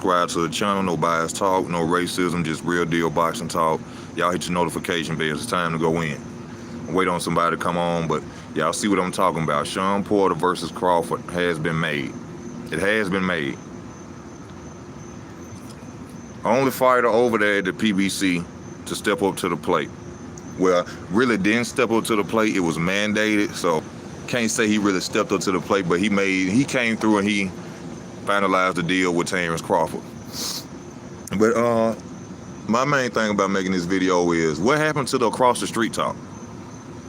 Subscribe to the channel. No bias talk, no racism, just real deal boxing talk. Y'all hit your notification bell. It's time to go in. Wait on somebody to come on, but y'all see what I'm talking about. Shawn Porter versus Crawford has been made. It has been made. Only fighter over there at the PBC to step up to the plate. Well, really didn't step up to the plate. It was mandated, so can't say he really stepped up to the plate, but he came through and he finalized the deal with Terence Crawford. But my main thing about making this video is what happened to the across the street talk.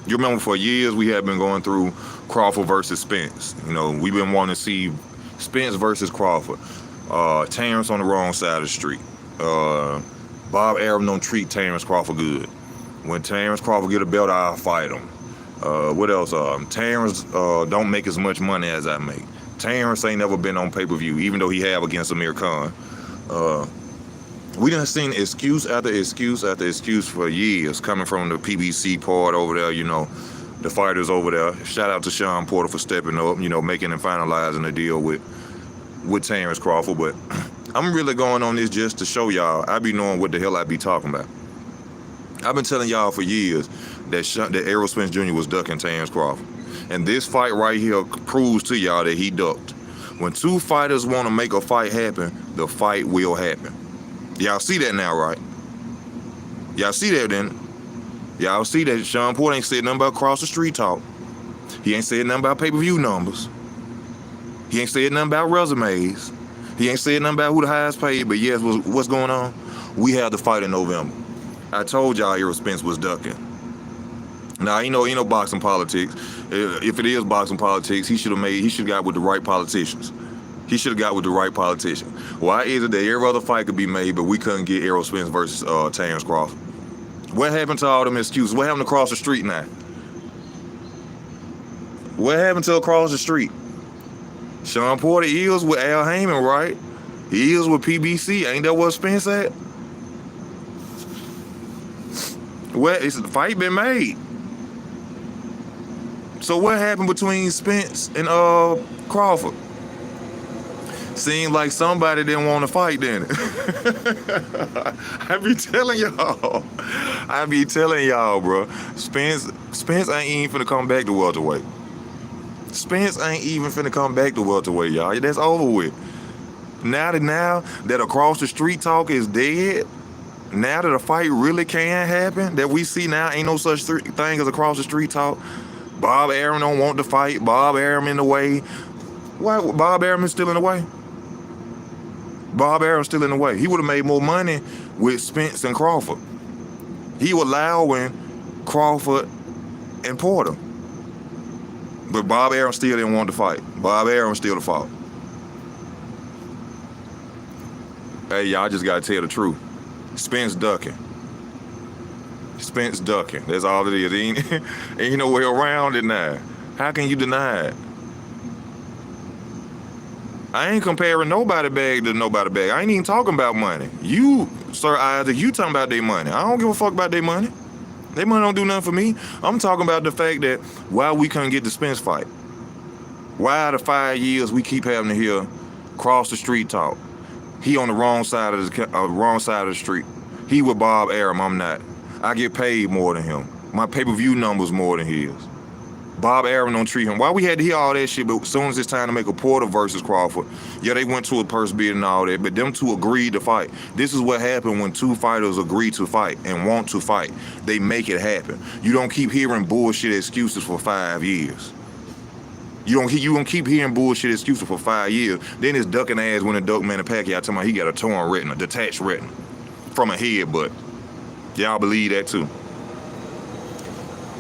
You remember for years we have been going through Crawford versus Spence. You know, we've been wanting to see Spence versus Crawford. Terence on the wrong side of the street. Bob Arum don't treat Terence Crawford good. When Terence Crawford get a belt, I'll fight him. What else? Terence don't make as much money as I make. Terence ain't never been on pay-per-view, even though he have against Amir Khan. We done seen excuse after excuse after excuse for years coming from the PBC part over there, you know, the fighters over there. Shout out to Shawn Porter for stepping up, you know, making and finalizing the deal with Terence Crawford. But I'm really going on this just to show y'all I be knowing what the hell I be talking about. I've been telling y'all for years that Errol Spence Jr. was ducking Terence Crawford. And this fight right here proves to y'all that he ducked. When two fighters want to make a fight happen, the fight will happen. Y'all see that now, right? Y'all see that then? Y'all see that Shawn Porter ain't said nothing about across the street talk. He ain't said nothing about pay-per-view numbers. He ain't said nothing about resumes. He ain't said nothing about who the highest paid. But yes, what's going on? We have the fight in November. I told y'all Errol Spence was ducking. Now, ain't no boxing politics. If it is boxing politics, he should have got with the right politicians. He should have got with the right politician. Why is it that every other fight could be made, but we couldn't get Errol Spence versus Terence Crawford? What happened to all them excuses? What happened across the street now? What happened to across the street? Shawn Porter is with Al Heyman, right? He is with PBC. Ain't that what Spence at? Well, the fight been made. So what happened between Spence and Crawford? Seemed like somebody didn't want to fight, didn't it? I be telling y'all, bro. Spence ain't even finna come back to welterweight. Spence ain't even finna come back to welterweight, y'all. That's over with. Now that across the street talk is dead, now that a fight really can happen, that we see now ain't no such thing as across the street talk. Bob Arum don't want to fight. Bob Arum in the way. Why? Bob Arum is still in the way. Bob Arum's still in the way. He would have made more money with Spence and Crawford. He was allowing Crawford and Porter. But Bob Arum still didn't want to fight. Bob Arum still the fault. Hey, y'all just got to tell the truth. Spence ducking. Spence ducking. That's all it is. Ain't no way around it now. How can you deny it? I ain't comparing nobody bag to nobody bag. I ain't even talking about money. You, Sir Isaac, you talking about their money. I don't give a fuck about their money. Their money don't do nothing for me. I'm talking about the fact that why we couldn't get the Spence fight. Why out of 5 years we keep having to hear cross the street talk. He on the wrong side of the street. He with Bob Arum, I'm not. I get paid more than him. My pay-per-view numbers more than his. Bob Arum don't treat him. Why we had to hear all that shit, but as soon as it's time to make a Porter versus Crawford, yeah, they went to a purse bid and all that, but them two agreed to fight. This is what happened when two fighters agree to fight and want to fight. They make it happen. You don't keep hearing bullshit excuses for 5 years. You don't keep hearing bullshit excuses for 5 years. Then it's ducking ass when the duck man and Pacquiao talking about he got a torn retina, detached retina from a headbutt. Y'all believe that too.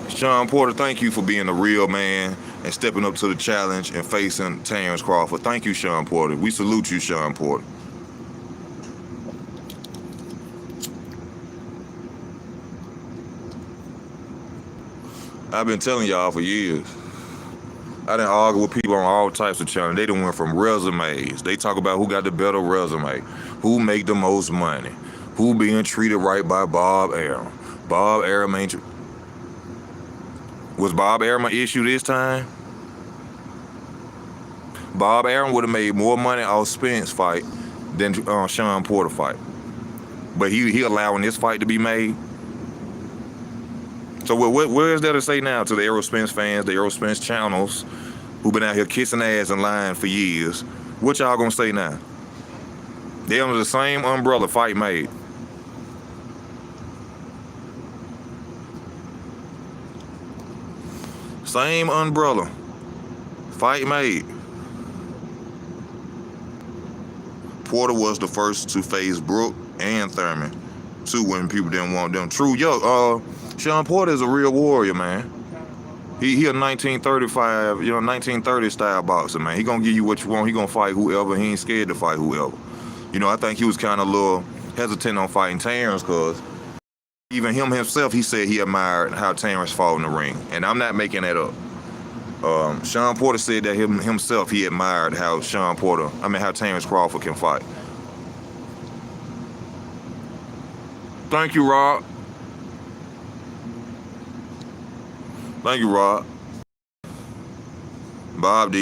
Shawn Porter, thank you for being a real man and stepping up to the challenge and facing Terence Crawford. Thank you, Shawn Porter. We salute you, Shawn Porter. I've been telling y'all for years. I done argue with people on all types of channels. They done went from resumes. They talk about who got the better resume, who make the most money, who being treated right by Bob Arum. Bob Arum ain't... Was Bob Arum an issue this time? Bob Arum would have made more money off Spence fight than Shawn Porter fight. But he allowing this fight to be made. So where is there to say now to the Errol Spence fans, the Errol Spence channels, who've been out here kissing ass and lying for years? What y'all gonna say now? They under the same umbrella, fight made. Same umbrella, fight made. Porter was the first to face Brook and Thurman, too, when people didn't want them. True, Shawn Porter is a real warrior, man. He a 1935, 1930 style boxer, man. He gonna give you what you want. He gonna fight whoever. He ain't scared to fight whoever. I think he was kind of a little hesitant on fighting Terence, because even himself, he said he admired how Terence fought in the ring, and I'm not making that up. Shawn Porter said that himself, he admired how how Terence Crawford can fight. Thank you, Rob. Thank you, Rob. Bob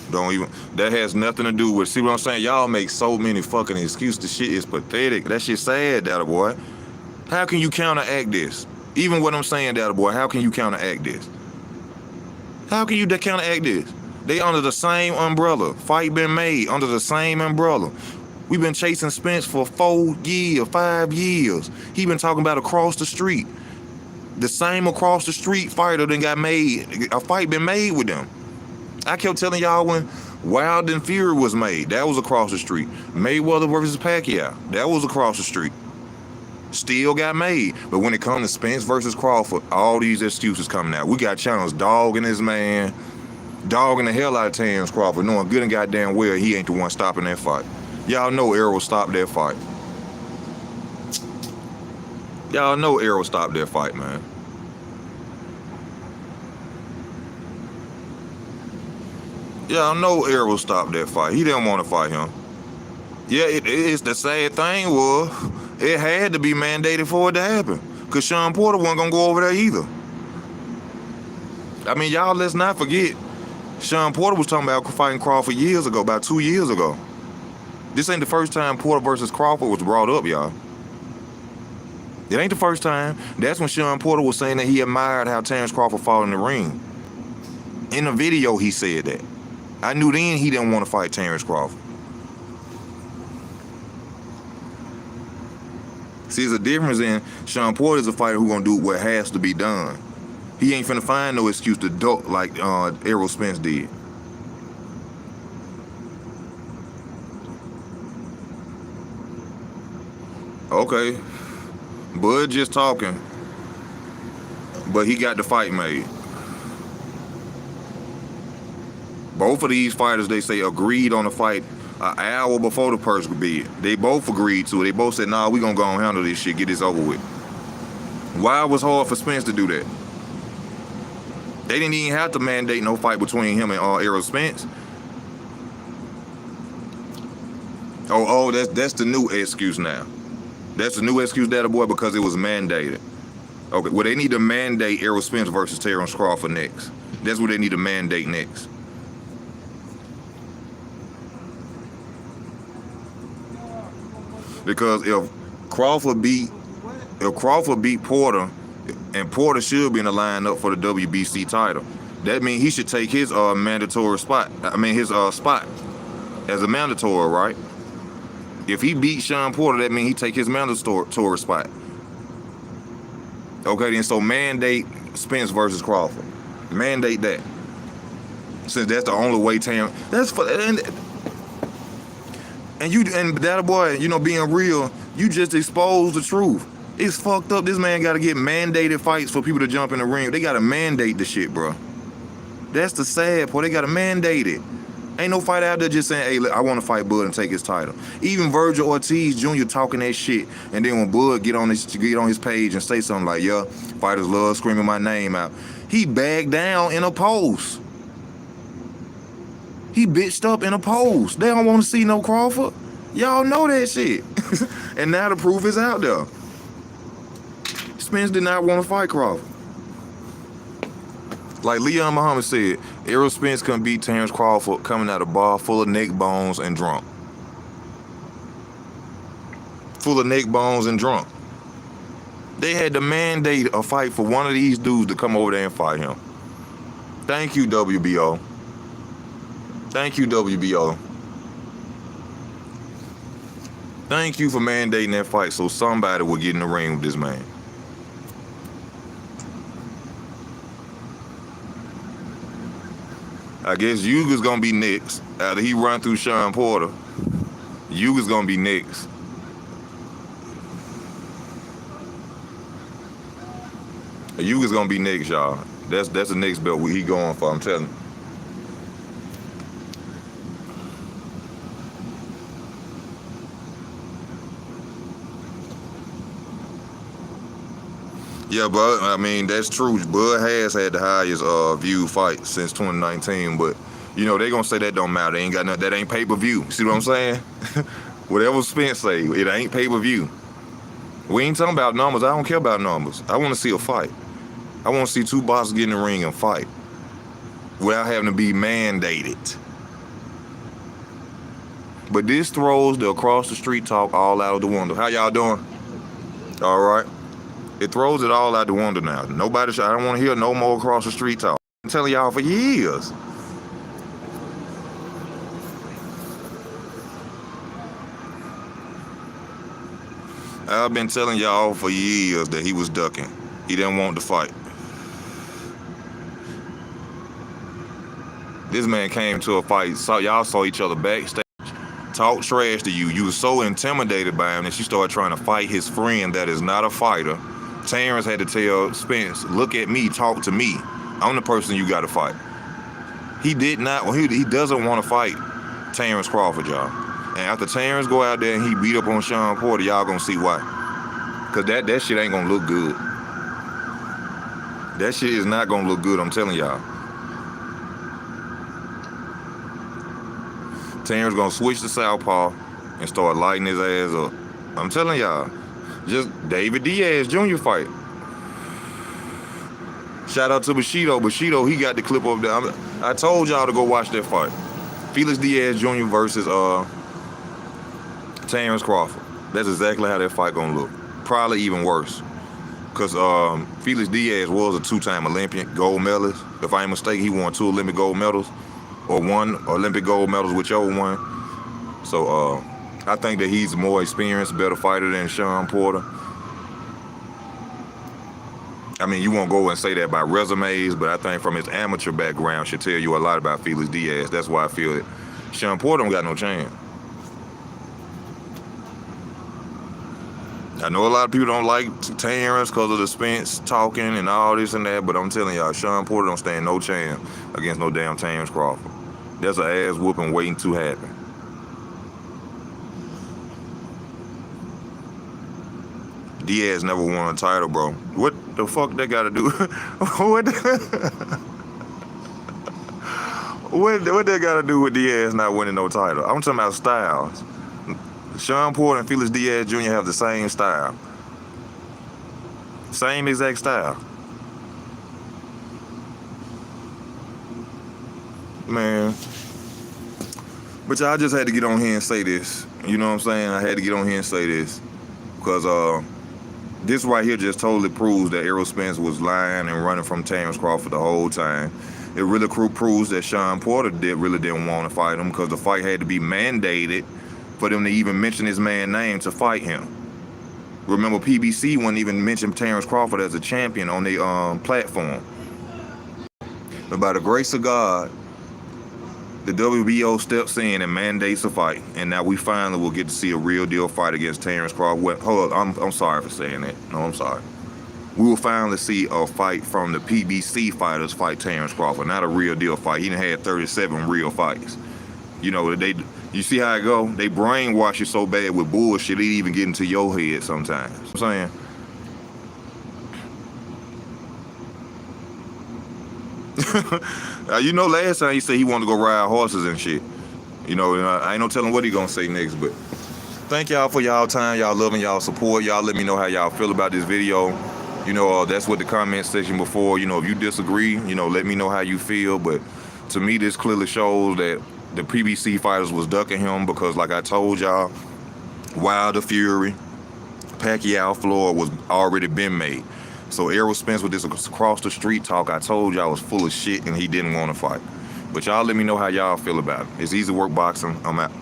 don't even, that has nothing to do with, see what I'm saying? Y'all make so many fucking excuses. The shit is pathetic. That shit sad, Data Boy. How can you counteract this? Even what I'm saying, Data Boy, how can you counteract this? How can you counteract this? They under the same umbrella. Fight been made under the same umbrella. We've been chasing Spence for 4 years, 5 years. He been talking about across the street. The same across the street fighter that got made. A fight been made with them. I kept telling y'all when Wild and Fury was made, that was across the street. Mayweather versus Pacquiao, that was across the street. Still got made. But when it comes to Spence versus Crawford, all these excuses coming out. We got channels dogging this man, dogging the hell out of Terence Crawford, knowing good and goddamn well he ain't the one stopping that fight. Y'all know Errol stopped that fight. Y'all know Errol stopped that fight, man. Y'all know Errol stopped that fight. He didn't want to fight him. Yeah, it's the sad thing was, it had to be mandated for it to happen. Because Shawn Porter wasn't going to go over there either. I mean, y'all, let's not forget, Shawn Porter was talking about fighting Crawford years ago, about 2 years ago. This ain't the first time Porter versus Crawford was brought up, y'all. It ain't the first time. That's when Shawn Porter was saying that he admired how Terence Crawford fought in the ring. In the video, he said that. I knew then he didn't want to fight Terence Crawford. See, there's a difference in Shawn Porter's a fighter who gonna do what has to be done. He ain't finna find no excuse to duck like Errol Spence did. Okay, Bud just talking, but he got the fight made. Both of these fighters, they say, agreed on the fight an hour before the purse bid. They both agreed to it. They both said, nah, we gonna go and handle this shit, get this over with. Why it was hard for Spence to do that? They didn't even have to mandate no fight between him and Errol Spence. Oh, that's the new excuse now. That's the new excuse, Data Boy, because it was mandated. Okay, well, they need to mandate Errol Spence versus Terence Crawford next. That's what they need to mandate next. Because if Crawford beat Porter, and Porter should be in the lineup for the WBC title, that means he should take his mandatory spot. I mean his spot as a mandatory, right? If he beat Shawn Porter, that means he take his mandatory spot. Okay, then so mandate Spence versus Crawford. Mandate that. Since that's the only way that's for and Data Boy, being real, you just exposed the truth. It's fucked up. This man got to get mandated fights for people to jump in the ring. They got to mandate the shit, bro. That's the sad part. They got to mandate it. Ain't no fighter out there just saying, hey, I want to fight Bud and take his title. Even Virgil Ortiz Jr. talking that shit, and then when Bud get on his page and say something like, yeah, fighters love screaming my name out, he bagged down in a post. He bitched up in a post. They don't want to see no Crawford. Y'all know that shit. And now the proof is out there. Spence did not want to fight Crawford. Like Leon Muhammad said, Errol Spence couldn't beat Terence Crawford coming out of a bar full of neck bones and drunk. full of neck bones and drunk. They had to mandate a fight for one of these dudes to come over there and fight him. Thank you, WBO. Thank you, WBO. Thank you for mandating that fight so somebody would get in the ring with this man. I guess Yuga's gonna be next. After he run through Shawn Porter, Yuga's gonna be next. Yuga's gonna be next, y'all. That's the next belt he going for, I'm telling you. Yeah, but I mean, that's true. Bud has had the highest viewed fight since 2019, but you know, they gonna say that don't matter. They ain't got nothing, that ain't pay-per-view. See what I'm saying? Whatever Spence say, it ain't pay-per-view. We ain't talking about numbers. I don't care about numbers. I want to see a fight. I want to see two boxers get in the ring and fight without having to be mandated. But this throws the across the street talk all out of the window. How y'all doing? All right. It throws it all out the window now. Nobody, I don't want to hear no more across the street talk. I'm telling y'all for years. I've been telling y'all for years that he was ducking. He didn't want to fight. This man came to a fight. Y'all saw each other backstage. Talk trash to you. You were so intimidated by him that you started trying to fight his friend that is not a fighter. Terence had to tell Spence, look at me, talk to me. I'm the person you got to fight. He did not, well, he doesn't want to fight Terence Crawford, y'all. And after Terence go out there and he beat up on Shawn Porter, y'all gonna see why. Because that shit ain't gonna look good. That shit is not gonna look good, I'm telling y'all. Terence gonna switch to southpaw and start lighting his ass up. I'm telling y'all. Just David Diaz Jr. fight. Shout out to Bushido. Bushido, he got the clip over there. I told y'all to go watch that fight. Felix Diaz Jr. versus Terence Crawford. That's exactly how that fight gonna look. Probably even worse. Because Felix Diaz was a two-time Olympian gold medalist. If I ain't mistaken, he won 2 Olympic gold medals. Or 1 Olympic gold medals, whichever one. So, I think that he's a more experienced, better fighter than Shawn Porter. I mean, you won't go and say that by resumes, but I think from his amateur background should tell you a lot about Felix Diaz. That's why I feel that Shawn Porter don't got no chance. I know a lot of people don't like Terence because of the Spence talking and all this and that, but I'm telling y'all, Shawn Porter don't stand no chance against no damn Terence Crawford. There's an ass whooping waiting to happen. Diaz never won a title, bro. What the fuck that got to do? What that got to do with Diaz not winning no title? I'm talking about styles. Shawn Porter and Felix Diaz Jr. have the same style. Same exact style. Man. But y'all just had to get on here and say this. You know what I'm saying? I had to get on here and say this. Because this right here just totally proves that Errol Spence was lying and running from Terence Crawford the whole time. It really proves that Shawn Porter really didn't want to fight him because the fight had to be mandated for them to even mention his man's name to fight him. Remember, PBC wouldn't even mention Terence Crawford as a champion on their platform. But by the grace of God, the WBO steps in and mandates a fight, and now we finally will get to see a real deal fight against Terence Crawford. Hold on, I'm sorry for saying that. No, I'm sorry. We will finally see a fight from the PBC fighters fight Terence Crawford, not a real deal fight. He done had 37 real fights. You know, you see how it go? They brainwash you so bad with bullshit, it even get into your head sometimes. You know what I'm saying? You know, last time he said he wanted to go ride horses and shit. You know, I ain't no telling what he gonna say next, but thank y'all for y'all time, y'all loving, y'all support. Y'all let me know how y'all feel about this video. You know, that's what the comment section before. You know, if you disagree, you know, let me know how you feel. But to me, this clearly shows that the PBC fighters was ducking him because, like I told y'all, Wilder Fury, Pacquiao Floyd was already been made. So Errol Spence with this across the street talk, I told y'all was full of shit and he didn't want to fight. But y'all let me know how y'all feel about it. It's easy work boxing. I'm out.